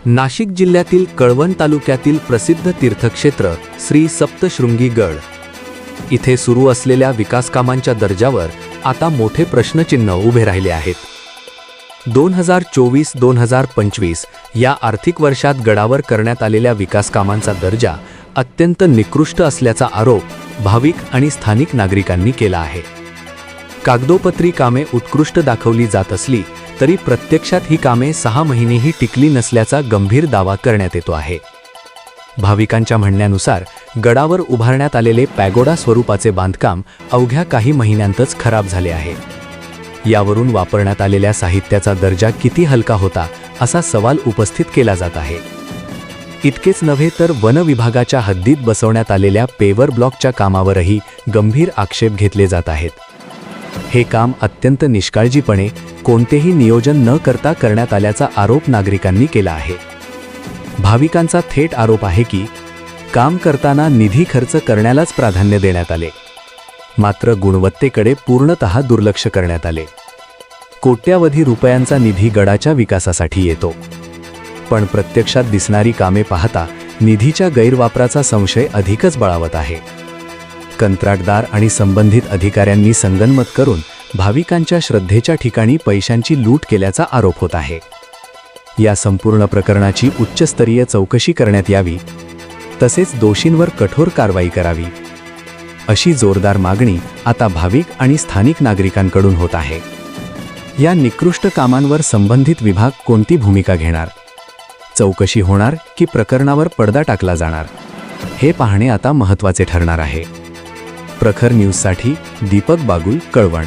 नाशिक जिल्ह्यातील कळवण तालुक्यातील प्रसिद्ध तीर्थक्षेत्र श्री सप्तशृंगी गड इथे सुरू असलेल्या विकासकामांच्या दर्जावर आता मोठे प्रश्नचिन्ह उभे राहिले आहेत. 2024-2025 या आर्थिक वर्षात गडावर करण्यात आलेल्या विकासकामांचा दर्जा अत्यंत निकृष्ट असल्याचा आरोप भाविक आणि स्थानिक नागरिकांनी केला आहे. कागदोपत्री कामे उत्कृष्ट दाखवली जात असली तरी प्रत्यक्षात ही कामे 6 महिनेही टिकली नसल्याचा गंभीर दावा करण्यात येतो आहे. भाविकांच्या म्हणण्यानुसार गडावर उभारण्यात आलेले पॅगोडा स्वरूपाचे बांधकाम अवघ्या काही महिन्यांतच खराब झाले आहे. यावरून वापरण्यात आलेल्या साहित्याचा दर्जा किती हलका होता असा सवाल उपस्थित केला जात आहे. इतकेच नव्हे तर वन विभागाच्या हद्दीत बसवण्यात आलेल्या पेवर ब्लॉकच्या कामावरही गंभीर आक्षेप घेतले जात आहेत. हे काम अत्यंत निष्काळजीपणे कोणतेही नियोजन न करता करण्यात आल्याचा आरोप नागरिकांनी केला आहे. भाविकांचा थेट आरोप आहे की काम करताना निधी खर्च करण्यालाच प्राधान्य देण्यात आले, मात्र गुणवत्तेकडे पूर्णतः दुर्लक्ष करण्यात आले. कोट्यावधी रुपयांचा निधी गडाच्या विकासासाठी येतो, पण प्रत्यक्षात दिसणारी कामे पाहता निधीच्या गैरवापराचा संशय अधिकच बळावत आहे. कंत्राटदार आणि संबंधित अधिकाऱ्यांनी संगनमत करून भाविकांच्या श्रद्धेच्या ठिकाणी पैशांची लूट केल्याचा आरोप होत आहे. या संपूर्ण प्रकरणाची उच्चस्तरीय चौकशी करण्यात यावी, तसेच दोषींवर कठोर कारवाई करावी, अशी जोरदार मागणी आता भाविक आणि स्थानिक नागरिकांकडून होत आहे. या निकृष्ट कामांवर संबंधित विभाग कोणती भूमिका घेणार? चौकशी होणार की प्रकरणावर पडदा टाकला जाणार? हे पाहणे आता महत्त्वाचे ठरणार आहे. प्रखर न्यूजसाठी दीपक बागुल, कळवण.